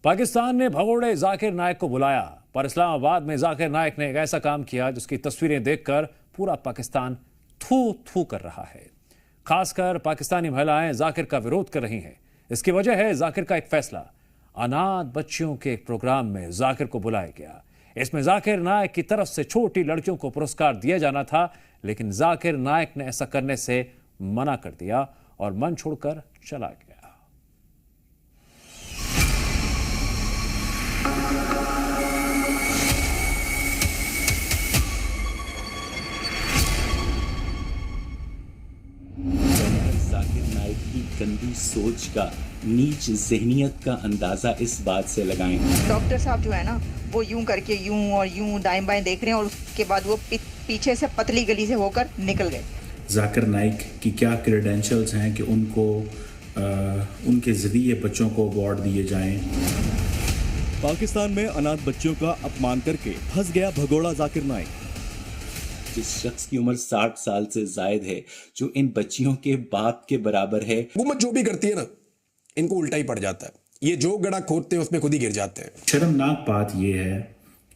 पाकिस्तान ने भगोड़े जाकिर नाइक को बुलाया, पर इस्लामाबाद में जाकिर नाइक ने एक ऐसा काम किया जिसकी तस्वीरें देखकर पूरा पाकिस्तान थू थू कर रहा है। खासकर पाकिस्तानी महिलाएं जाकिर का विरोध कर रही हैं। इसकी वजह है जाकिर का एक फैसला। अनाथ बच्चियों के एक प्रोग्राम में जाकिर को बुलाया गया। इसमें जाकिर नाइक की तरफ से छोटी लड़कियों को पुरस्कार दिया जाना था, लेकिन जाकिर नाइक ने ऐसा करने से मना कर दिया और मन छोड़कर चला गया। जाकिर नाइक की गंदी सोच का, नीच ज़हनियत का अंदाजा इस बात से लगाएं। डॉक्टर साहब जो है ना, वो यूं करके यूं और यूं दाएं बाएं देख रहे हैं और उसके बाद वो पीछे से पतली गली से होकर निकल गए। जाकिर नाइक की क्या क्रेडेंशियल्स हैं कि उनको उनके जरिए बच्चों को अवार्ड दिए जाएं। पाकिस्तान में अनाथ बच्चों का अपमान करके फंस गया भगोड़ा जाकिर नाइक। जिस शख्स की उम्र 60 साल से जायद है, जो इन बच्चियों के बाप के बराबर है। हुकूमत जो भी करती है ना, इनको उल्टा ही पड़ जाता है। ये जो गड़ा खोदते हैं उसमें खुद ही गिर जाते हैं। शर्मनाक बात यह है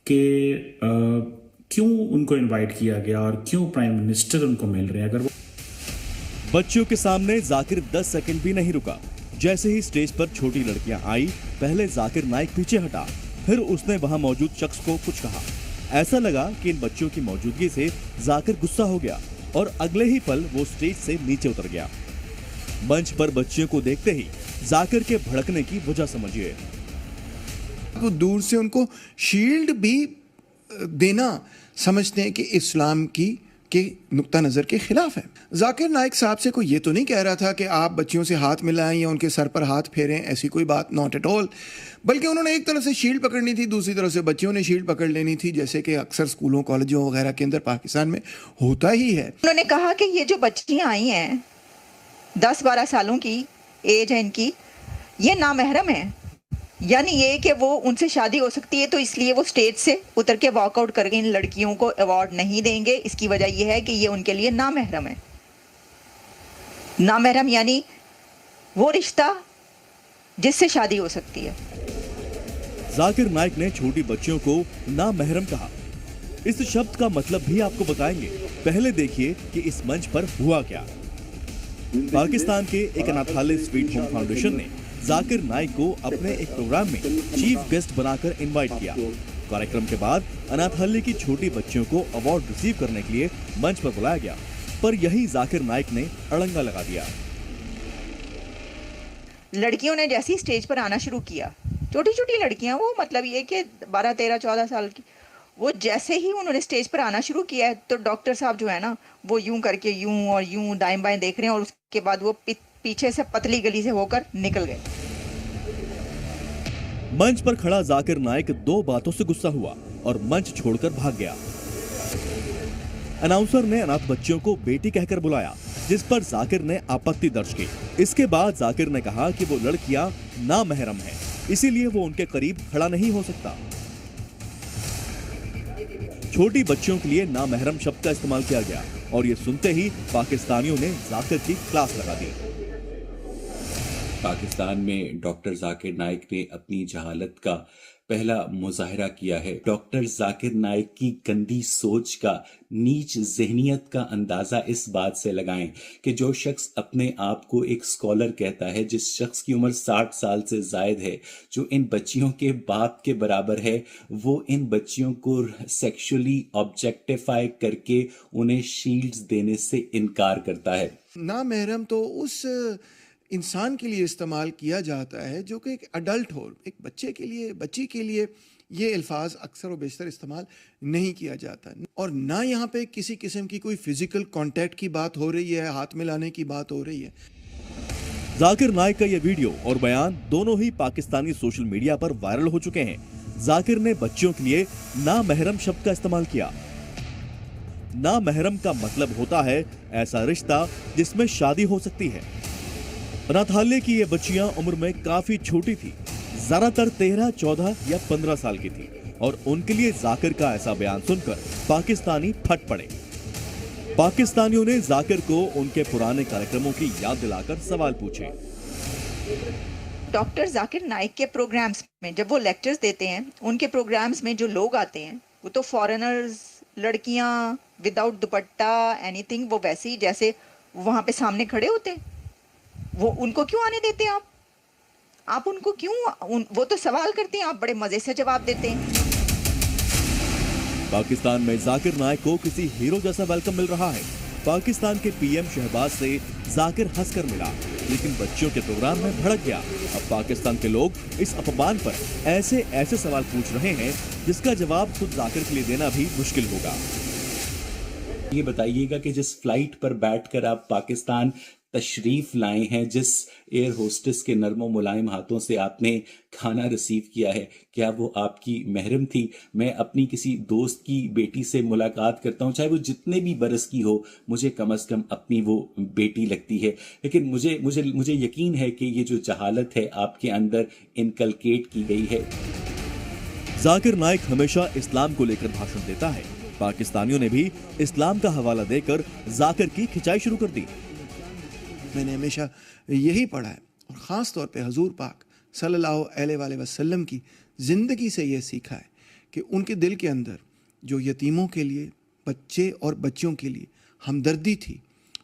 कि क्यों उनको इनवाइट किया गया और क्यों प्राइम मिनिस्टर उनको मिल रहे हैं। अगर वो बच्चियों के सामने जाकिर 10 सेकंड भी नहीं रुका। जैसे ही स्टेज पर छोटी लड़कियां आई, पहले जाकिर नाइक पीछे हटा, फिर उसने वहां मौजूद शख्स को कुछ कहा। ऐसा लगा कि इन बच्चों की मौजूदगी से जाकिर गुस्सा हो गया और अगले ही पल वो स्टेज से नीचे उतर गया। मंच पर बच्चियों को देखते ही जाकिर के भड़कने की वजह समझिए। वो दूर से उनको शील्ड भी देना समझते हैं कि इस्लाम के नुक्ता नज़र के खिलाफ है। जाकिर नाइक साहब से कोई ये तो नहीं कह रहा था कि आप बच्चियों से हाथ मिलाएं या उनके सर पर हाथ फेरें, ऐसी कोई बात नॉट एट ऑल। बल्कि उन्होंने एक तरफ से शील्ड पकड़नी थी, दूसरी तरफ से बच्चियों ने शील्ड पकड़ लेनी थी, जैसे कि अक्सर स्कूलों कॉलेजों वगैरह के अंदर पाकिस्तान में होता ही है। उन्होंने कहा कि ये जो बच्चियां आई हैं 10-12 सालों की एज है इनकी, ये नामहरम है। यानी ये कि वो उनसे शादी हो सकती है, तो इसलिए वो स्टेज से उतर के वॉकआउट करके इन लड़कियों को अवार्ड नहीं देंगे। इसकी वजह यह है कि ये उनके लिए नामहरम है। नामहरम यानी वो रिश्ता जिससे शादी हो सकती है। जाकिर नाइक ने छोटी बच्चियों को नामहरम कहा। इस शब्द का मतलब भी आपको बताएंगे। पहले देखिए कि इस मंच पर हुआ क्या। पाकिस्तान के एक अनाथालय स्वीट होम फाउंडेशन ने जाकिर नाइक को अपने एक प्रोग्राम में चीफ गेस्ट बनाकर इनवाइट किया। कार्यक्रम के बाद अनाथालय की छोटी बच्चियों को अवार्ड रिसीव करने के लिए मंच पर बुलाया गया, पर यही जाकिर नाइक ने अड़ंगा लगा दिया। लड़कियों ने जैसे ही स्टेज पर आना शुरू किया, छोटी छोटी लड़कियां, वो मतलब ये कि 12, 13, 14 साल की, वो जैसे ही उन्होंने स्टेज पर आना शुरू किया है, तो डॉक्टर साहब जो है ना, वो यूं करके यूं और यूं दाएं बाएं देख रहे हैं और उसके बाद वो पीछे से पतली गली से होकर निकल गए। मंच पर खड़ा जाकिर नाइक 2 बातों से गुस्सा हुआ और मंच छोड़कर भाग गया। अनाउंसर ने अनाथ बच्चियों को बेटी कहकर बुलाया, जिस पर जाकिर ने आपत्ति दर्ज की। इसके बाद जाकिर ने कहा कि वो लड़कियां नामहरम हैं, इसीलिए वो उनके करीब खड़ा नहीं हो सकता। छोटी बच्चियों के लिए नामहरम शब्द का इस्तेमाल किया गया और ये सुनते ही पाकिस्तानियों ने जाकिर की क्लास लगा दी। पाकिस्तान में डॉक्टर जाकिर नाइक ने अपनी जहालत का पहला मुजाहरा किया है। डॉक्टर जाकिर नाइक की गंदी सोच का, नीच ज़हनियत का अंदाजा इस बात से लगाएं कि जो शख्स अपने आप को एक स्कॉलर कहता है, जिस शख्स की उम्र 60 साल से जायद है, जो इन बच्चियों के बाप के बराबर है, वो इन बच्चियों को सेक्सुअली ऑब्जेक्टिफाई करके उन्हें शील्ड्स देने से इनकार करता है। नामहरम तो उस इंसान के लिए इस्तेमाल किया जाता है जो कि एक अडल्ट हो। एक बच्चे के लिए, बच्ची के लिए ये अल्फाज अक्सर और बेशतर इस्तेमाल नहीं किया जाता, और ना यहाँ पे किसी किस्म की कोई फिजिकल कांटेक्ट की बात हो रही है, हाथ मिलाने की बात हो रही है। जाकिर नाइक का ये वीडियो और बयान दोनों ही पाकिस्तानी सोशल मीडिया पर वायरल हो चुके हैं। जाकिर ने बच्चियों के लिए नामहरम शब्द का इस्तेमाल किया। नामहरम का मतलब होता है ऐसा रिश्ता जिसमें शादी हो सकती है। अनाथालय की ये बच्चियां उम्र में काफी छोटी थी, ज्यादातर 13, 14 या 15 साल की थी, और उनके लिए जाकिर का ऐसा बयान सुनकर पाकिस्तानी फट पड़े। पाकिस्तानियों ने जाकिर को उनके पुराने कार्यक्रमों की याद दिलाकर सवाल पूछे। डॉक्टर जाकिर नाइक के प्रोग्राम्स में जब वो लेक्चर्स देते हैं, उनके प्रोग्राम्स में जो लोग आते हैं वो तो फॉरेनर्स, लड़कियां विदाउट दुपट्टा एनीथिंग, वो वैसे ही जैसे वहां पे सामने खड़े होते हैं। वो उनको क्यों आने देते हैं आप उनको क्यों वो तो सवाल करते हैं, आप बड़े मजे से जवाब देते हैं। पाकिस्तान में जाकिर नाइक को किसी हीरो जैसा वेलकम मिल रहा है। पाकिस्तान के पीएम शहबाज से जाकिर हंसकर मिला, लेकिन बच्चों के प्रोग्राम में भड़क गया। अब पाकिस्तान के लोग इस अपमान पर ऐसे ऐसे सवाल पूछ रहे हैं जिसका जवाब खुद जाकिर के लिए देना भी मुश्किल होगा। ये बताइएगा कि जिस फ्लाइट पर बैठकर आप पाकिस्तान तशरीफ लाए हैं, जिस एयर होस्टेस के नरमो मुलायम हाथों से आपने खाना रिसीव किया है, क्या वो आपकी महरम थी? मैं अपनी किसी दोस्त की बेटी से मुलाकात करता हूं, चाहे वो जितने भी बरस की हो, मुझे कम से कम अपनी वो बेटी लगती है। लेकिन मुझे यकीन है कि ये जो जहालत है आपके अंदर इनकलकेट की गई है। जाकिर नाइक हमेशा इस्लाम को लेकर भाषण देता है। पाकिस्तानियों ने भी इस्लाम का हवाला देकर जाकिर की खिंचाई शुरू कर दी। मैंने हमेशा यही पढ़ा है और ख़ास तौर पे हजूर पाक सल्लल्लाहु अलैहि वसल्लम की ज़िंदगी से ये सीखा है कि उनके दिल के अंदर जो यतीमों के लिए, बच्चे और बच्चियों के लिए हमदर्दी थी,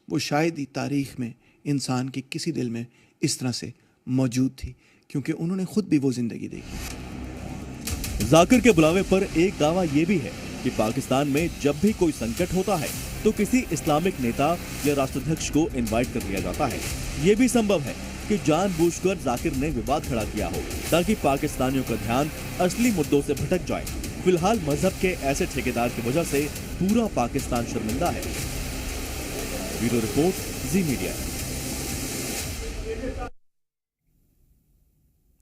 वो शायद ही तारीख़ में इंसान के किसी दिल में इस तरह से मौजूद थी, क्योंकि उन्होंने खुद भी वो ज़िंदगी देखी। जाकिर के बुलावे पर एक दावा ये भी है कि पाकिस्तान में जब भी कोई संकट होता है तो किसी इस्लामिक नेता या राष्ट्राध्यक्ष को इनवाइट कर लिया जाता है। ये भी संभव है कि जानबूझकर जाकिर ने विवाद खड़ा किया हो ताकि पाकिस्तानियों का ध्यान असली मुद्दों से भटक जाए। फिलहाल मजहब के ऐसे ठेकेदार की वजह से पूरा पाकिस्तान शर्मिंदा है। ब्यूरो रिपोर्ट, जी मीडिया।